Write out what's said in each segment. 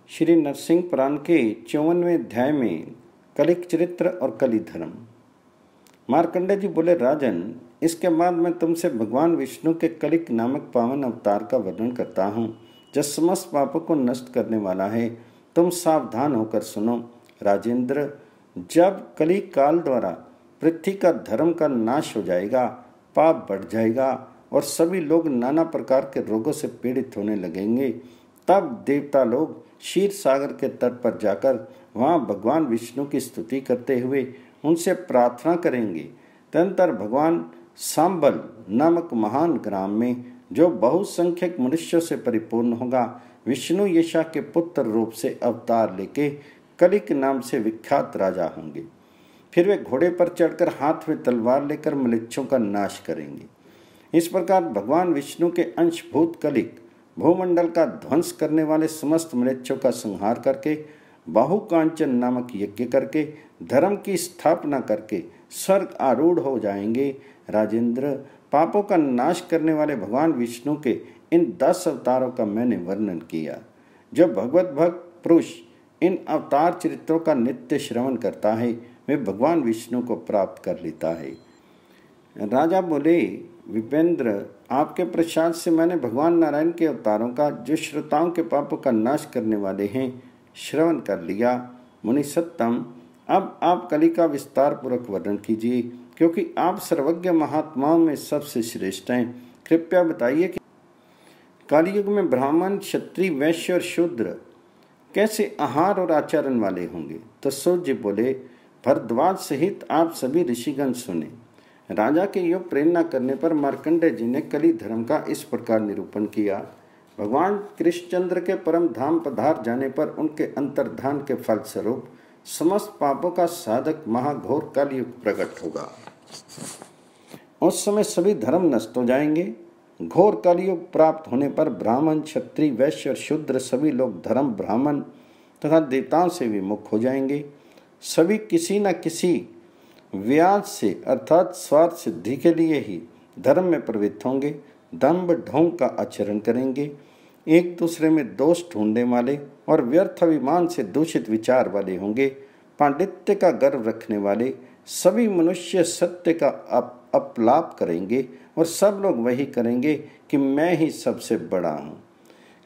श्री नरसिंह पुराण के 54वें अध्याय में कलिक चरित्र और कली धर्म। मार्कंडेय जी बोले, राजन, इसके बाद मैं तुमसे भगवान विष्णु के कलिक नामक पावन अवतार का वर्णन करता हूँ, जो समस्त पापों को नष्ट करने वाला है। तुम सावधान होकर सुनो। राजेंद्र, जब कली काल द्वारा पृथ्वी का धर्म का नाश हो जाएगा, पाप बढ़ जाएगा और सभी लोग नाना प्रकार के रोगों से पीड़ित होने लगेंगे, तब देवता लोग क्षीर सागर के तट पर जाकर वहाँ भगवान विष्णु की स्तुति करते हुए उनसे प्रार्थना करेंगे। तदनंतर भगवान सांबल नामक महान ग्राम में, जो बहुसंख्यक मनुष्यों से परिपूर्ण होगा, विष्णु यशा के पुत्र रूप से अवतार लेके कलिक नाम से विख्यात राजा होंगे। फिर वे घोड़े पर चढ़कर हाथ में तलवार लेकर मलेच्छों का नाश करेंगे। इस प्रकार भगवान विष्णु के अंशभूत कलिक भूमंडल का ध्वंस करने वाले समस्त मलेच्छों का संहार करके, बाहुकांचन नामक यज्ञ करके, धर्म की स्थापना करके स्वर्ग आरूढ़ हो जाएंगे। राजेंद्र, पापों का नाश करने वाले भगवान विष्णु के इन 10 अवतारों का मैंने वर्णन किया। जो भगवत भक्त पुरुष इन अवतार चरित्रों का नित्य श्रवण करता है, वे भगवान विष्णु को प्राप्त कर लेता है। राजा बोले, विपेंद्र, आपके प्रसाद से मैंने भगवान नारायण के अवतारों का, जो श्रोताओं के पापों का नाश करने वाले हैं, श्रवण कर लिया। मुनि सत्तम, अब आप कली का विस्तार पूर्वक वर्णन कीजिए, क्योंकि आप सर्वज्ञ महात्माओं में सबसे श्रेष्ठ हैं। कृपया बताइए कि कलियुग में ब्राह्मण, क्षत्रिय, वैश्य और शूद्र कैसे आहार और आचरण वाले होंगे। तो सूत जी बोले, भरद्वाज सहित आप सभी ऋषिगण सुने। राजा के योग प्रेरणा करने पर मार्कंडेय जी ने कली धर्म का इस प्रकार निरूपण किया। भगवान कृष्णचंद्र के परम धाम पधार जाने पर उनके अंतर्धान के फलस्वरूप समस्त पापों का साधक महाघोर कलयुग प्रकट होगा। उस समय सभी धर्म नष्ट हो जाएंगे। घोर कलयुग प्राप्त होने पर ब्राह्मण, क्षत्रिय, वैश्य और शूद्र सभी लोग धर्म, ब्राह्मण तथा देवताओं से विमुख हो जाएंगे। सभी किसी न किसी व्याज से अर्थात स्वार्थ सिद्धि के लिए ही धर्म में प्रवृत्त होंगे। दंभ ढोंग का आचरण करेंगे, एक दूसरे में दोष ढूंढने वाले और व्यर्थ अभिमान से दूषित विचार वाले होंगे। पांडित्य का गर्व रखने वाले सभी मनुष्य सत्य का अपलाप करेंगे और सब लोग वही करेंगे कि मैं ही सबसे बड़ा हूँ।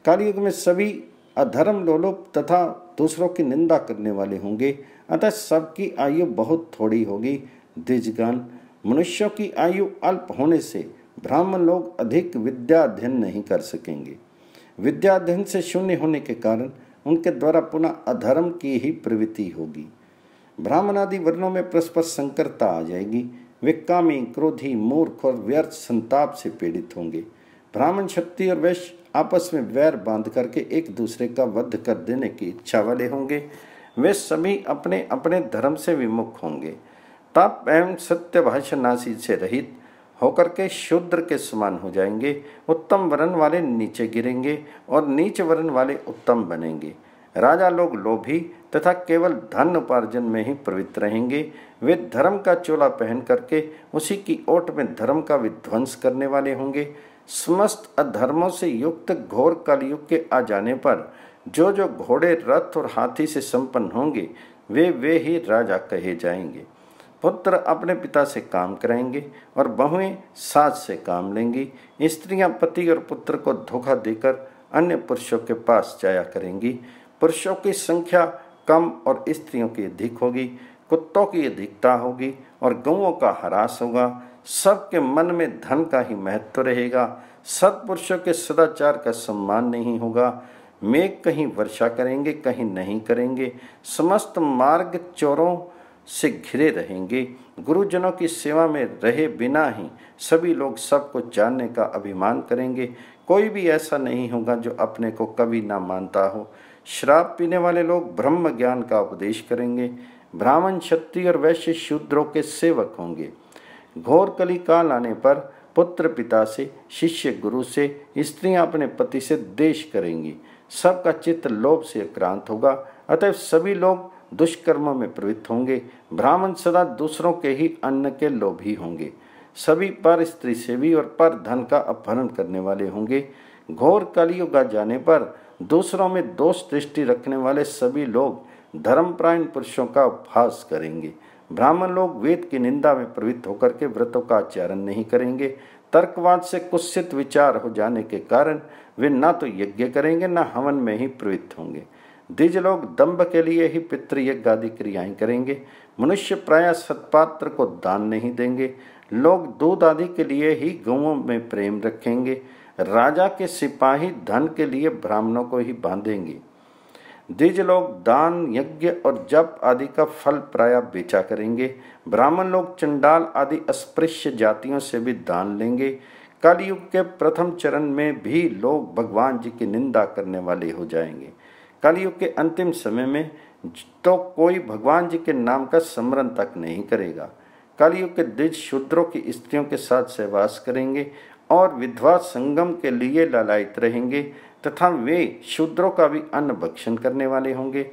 कलयुग में सभी अधर्म लोलुप तथा दूसरों की निंदा करने वाले होंगे, अतः सबकी आयु बहुत थोड़ी होगी। द्विजगण, मनुष्यों की आयु अल्प होने से ब्राह्मण लोग अधिक विद्या अध्ययन नहीं कर सकेंगे। विद्या अध्ययन से शून्य होने के कारण उनके द्वारा पुनः अधर्म की ही प्रवृत्ति होगी। ब्राह्मण आदि वर्णों में परस्पर संकरता आ जाएगी। वे कामी, क्रोधी, मूर्ख और व्यर्थ संताप से पीड़ित होंगे। ब्राह्मण, क्षत्रिय और वैश्य आपस में वैर बांध करके एक दूसरे का वध कर देने की इच्छा वाले होंगे। वे सभी अपने अपने धर्म से विमुख होंगे। तप एवं सत्य भाषणासी से रहित होकर के शूद्र के समान हो जाएंगे। उत्तम वर्ण वाले नीचे गिरेंगे और नीच वर्ण वाले उत्तम बनेंगे। राजा लोग लोभी तथा केवल धन उपार्जन में ही प्रवृत्त रहेंगे। वे धर्म का चोला पहन करके उसी की ओट में धर्म का विध्वंस करने वाले होंगे। समस्त अधर्मों से युक्त घोर कलयुग के आ जाने पर जो जो घोड़े, रथ और हाथी से संपन्न होंगे, वे ही राजा कहे जाएंगे। पुत्र अपने पिता से काम कराएंगे और बहुएं सास से काम लेंगी। स्त्रियां पति और पुत्र को धोखा देकर अन्य पुरुषों के पास जाया करेंगी। पुरुषों की संख्या कम और स्त्रियों की अधिक होगी। कुत्तों की अधिकता होगी और गौओं का ह्रास होगा। सबके मन में धन का ही महत्व रहेगा। सत्पुरुषों के सदाचार का सम्मान नहीं होगा। मेघ कहीं वर्षा करेंगे, कहीं नहीं करेंगे। समस्त मार्ग चोरों से घिरे रहेंगे। गुरुजनों की सेवा में रहे बिना ही सभी लोग सबको जानने का अभिमान करेंगे। कोई भी ऐसा नहीं होगा जो अपने को कभी ना मानता हो। शराब पीने वाले लोग ब्रह्म ज्ञान का उपदेश करेंगे। ब्राह्मण, क्षत्रिय और वैश्य शूद्रों के सेवक होंगे। घोर कली काल आने पर पुत्र पिता से, शिष्य गुरु से, स्त्रियां अपने पति से द्वेष करेंगी। सबका चित्त लोभ से आक्रांत होगा, अतः सभी लोग दुष्कर्मों में प्रवृत्त होंगे। ब्राह्मण सदा दूसरों के ही अन्न के लोभी होंगे। सभी पर स्त्री सेवी और पर धन का अपहरण करने वाले होंगे। घोर कलियुग आ जाने पर दूसरों में दोष दृष्टि रखने वाले सभी लोग धर्मपरायण पुरुषों का उपहास करेंगे। ब्राह्मण लोग वेद की निंदा में प्रवृत्त होकर के व्रतों का आचरण नहीं करेंगे। तर्कवाद से कुत्सित विचार हो जाने के कारण वे न तो यज्ञ करेंगे न हवन में ही प्रवृत्त होंगे। द्विज लोग दंभ के लिए ही पितृयज्ञ आदि क्रियाएं करेंगे। मनुष्य प्रायः सत्पात्र को दान नहीं देंगे। लोग दूध आदि के लिए ही गौओं में प्रेम रखेंगे। राजा के सिपाही धन के लिए ब्राह्मणों को ही बांधेंगे। द्विज लोग दान, यज्ञ और जप आदि का फल प्रायः बेचा करेंगे। ब्राह्मण लोग चंडाल आदि अस्पृश्य जातियों से भी दान लेंगे। कलयुग के प्रथम चरण में भी लोग भगवान जी की निंदा करने वाले हो जाएंगे। कलयुग के अंतिम समय में तो कोई भगवान जी के नाम का स्मरण तक नहीं करेगा। कलयुग के द्विज शूद्रों की स्त्रियों के साथ सहवास करेंगे और विधवा संगम के लिए लालायित रहेंगे तथा वे शूद्रों का भी अन्न भक्षण करने वाले होंगे।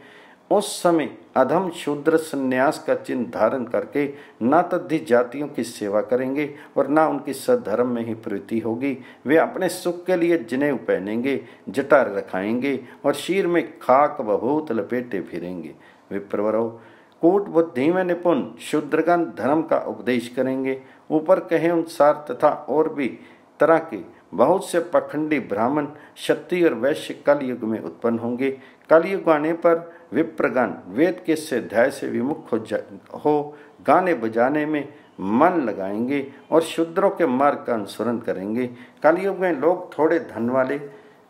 उस समय अधम शूद्र संन्यास का चिन्ह धारण करके न तद्धि जातियों की सेवा करेंगे और न उनकी सद्धर्म में ही प्रवृत्ति होगी। वे अपने सुख के लिए जनेऊ पहनेंगे, जटा रखाएंगे और शीर में खाक बभूत लपेटे फिरेंगे। विप्रवरो, कूट बुद्धि में निपुण शूद्रगण धर्म का उपदेश करेंगे। ऊपर कहे अनुसार तथा और भी तरह के बहुत से पखंडी ब्राह्मण, क्षत्रिय और वैश्य कलयुग में उत्पन्न होंगे। कलयुग आने पर विप्रगण वेद के स्वाध्याय से विमुख हो गाने बजाने में मन लगाएंगे और शूद्रों के मार्ग का अनुसरण करेंगे। कलयुग में लोग थोड़े धन वाले,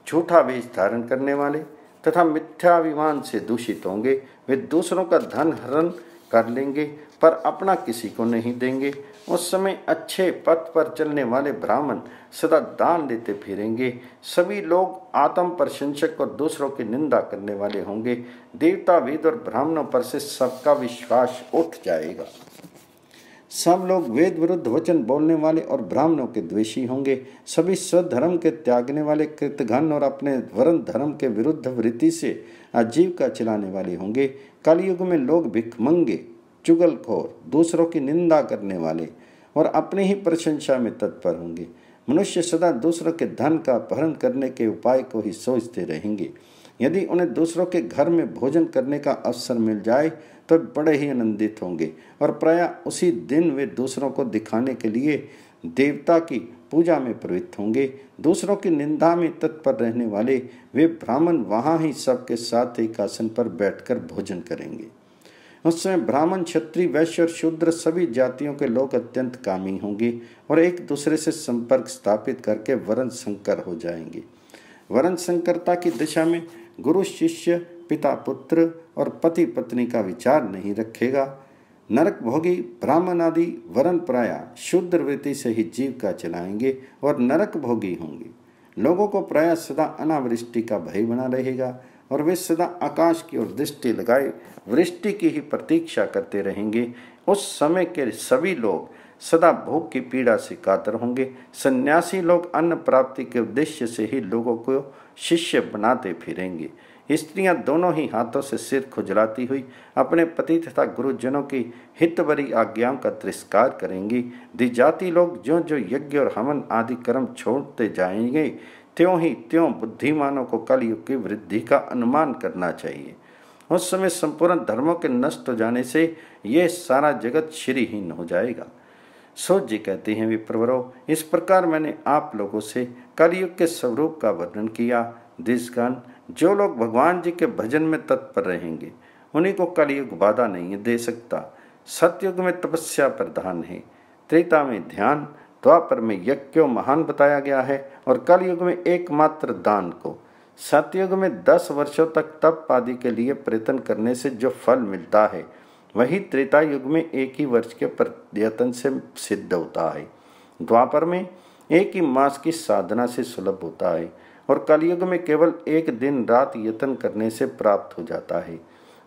झूठा वेश धारण करने वाले तथा मिथ्याभिमान से दूषित होंगे। वे दूसरों का धन हरण कर लेंगे पर अपना किसी को नहीं देंगे। उस समय अच्छे पथ पर चलने वाले ब्राह्मण सदा दान देते फिरेंगे। सभी लोग आत्म प्रशंसक और दूसरों की निंदा करने वाले होंगे। देवता, वेद और ब्राह्मणों पर से सबका विश्वास उठ जाएगा। सब लोग वेद विरुद्ध वचन बोलने वाले और ब्राह्मणों के द्वेषी होंगे। सभी स्वधर्म के त्यागने वाले, कृतघ्न और अपने वर्ण धर्म के विरुद्ध वृत्ति से आजीविका चलाने वाले होंगे। कलयुग में लोग भिखमंगे, चुगलखोर, दूसरों की निंदा करने वाले और अपनी ही प्रशंसा में तत्पर होंगे। मनुष्य सदा दूसरों के धन का अपहरण करने के उपाय को ही सोचते रहेंगे। यदि उन्हें दूसरों के घर में भोजन करने का अवसर मिल जाए तो बड़े ही आनंदित होंगे और प्रायः उसी दिन वे दूसरों को दिखाने के लिए देवता की पूजा में प्रवृत्त होंगे। दूसरों की निंदा में तत्पर रहने वाले वे ब्राह्मण वहाँ ही सबके साथ एक आसन पर बैठकर भोजन करेंगे। उस समय ब्राह्मण, क्षत्रिय, वैश्य और शूद्र सभी जातियों के लोग अत्यंत कामी होंगे और एक दूसरे से संपर्क स्थापित करके वर्ण संकर हो जाएंगे। वर्ण संकरता की दिशा में गुरु शिष्य, पिता पुत्र और पति पत्नी का विचार नहीं रखेगा। नरक भोगी ब्राह्मण आदि वर्ण प्रायः शूद्र वृत्ति से ही जीविका चलाएंगे और नरक भोगी होंगे। लोगों को प्रायः सदा अनावृष्टि का भय बना रहेगा और वे सदा आकाश की ओर दृष्टि लगाए वृष्टि की ही प्रतीक्षा करते रहेंगे। उस समय के सभी लोग सदा भूख की पीड़ा से कातर होंगे। सन्यासी लोग अन्न प्राप्ति के उद्देश्य से ही लोगों को शिष्य बनाते फिरेंगे। स्त्रियां दोनों ही हाथों से सिर खुजलाती हुई अपने पति तथा गुरुजनों की हितभरी आज्ञाओं का तिरस्कार करेंगी। द्विजाति लोग जो जो यज्ञ और हवन आदि कर्म छोड़ते जाएंगे त्यों ही त्यों बुद्धिमानों को कलयुग की वृद्धि का अनुमान करना चाहिए। उस समय संपूर्ण धर्मों के नष्ट हो जाने से यह सारा जगत श्रीहीन हो जाएगा। सूत जी कहते हैं, विप्रवरो, इस प्रकार मैंने आप लोगों से कलयुग के स्वरूप का वर्णन किया। द्विजगण, जो लोग भगवान जी के भजन में तत्पर रहेंगे उन्हीं को कलयुग बाधा नहीं दे सकता। सतयुग में तपस्या प्रधान है, त्रेता में ध्यान, द्वापर में यज्ञ को महान बताया गया है और कलयुग में एकमात्र दान को। सतयुग में 10 वर्षों तक तप आदि के लिए प्रयत्न करने से जो फल मिलता है वही त्रेता युग में एक ही वर्ष के प्रयत्न से सिद्ध होता है। द्वापर में एक ही मास की साधना से सुलभ होता है और कलयुग में केवल एक दिन रात यत्न करने से प्राप्त हो जाता है।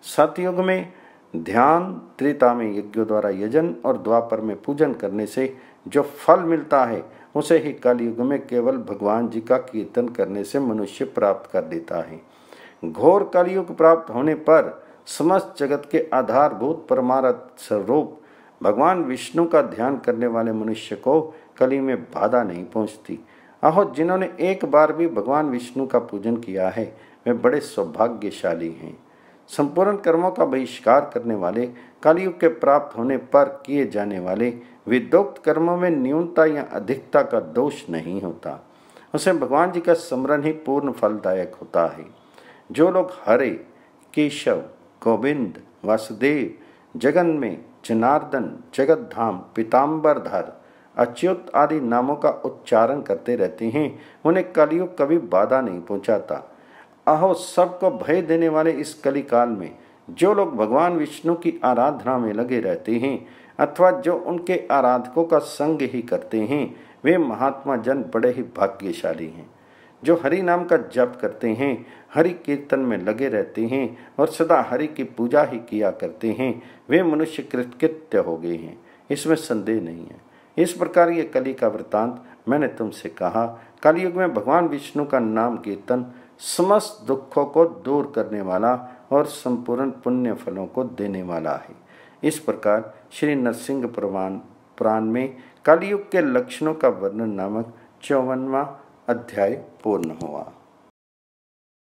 सतयुग में ध्यान, त्रेता में यज्ञों द्वारा यजन और द्वापर में पूजन करने से जो फल मिलता है उसे ही कलयुग में केवल भगवान जी का कीर्तन करने से मनुष्य प्राप्त कर लेता है। घोर कलयुग प्राप्त होने पर समस्त जगत के आधारभूत परमार्थ स्वरूप भगवान विष्णु का ध्यान करने वाले मनुष्य को कली में बाधा नहीं पहुंचती। अहो, जिन्होंने एक बार भी भगवान विष्णु का पूजन किया है वे बड़े सौभाग्यशाली हैं। संपूर्ण कर्मों का बहिष्कार करने वाले, कलयुग के प्राप्त होने पर किए जाने वाले विदोक्त कर्मों में न्यूनता या अधिकता का दोष नहीं होता। उसे भगवान जी का स्मरण ही पूर्ण फलदायक होता है। जो लोग हरे, केशव, गोविंद, वासुदेव, जगन में, जनार्दन, जगतधाम, पीताम्बरधर, अच्युत आदि नामों का उच्चारण करते रहते हैं, उन्हें कलयुग कभी बाधा नहीं पहुंचाता। अहो, सबको भय देने वाले इस कलिकाल में जो लोग भगवान विष्णु की आराधना में लगे रहते हैं अथवा जो उनके आराधकों का संग ही करते हैं, वे महात्मा जन बड़े ही भाग्यशाली हैं। जो हरि नाम का जप करते हैं, हरि कीर्तन में लगे रहते हैं और सदा हरि की पूजा ही किया करते हैं, वे मनुष्य कृतकृत्य हो गए हैं, इसमें संदेह नहीं है। इस प्रकार ये कली का वृतांत मैंने तुमसे कहा। कलयुग में भगवान विष्णु का नाम कीर्तन समस्त दुखों को दूर करने वाला और संपूर्ण पुण्य फलों को देने वाला है। इस प्रकार श्री नरसिंह पुराण में कलयुग के लक्षणों का वर्णन नामक 54वां अध्याय पूर्ण हुआ।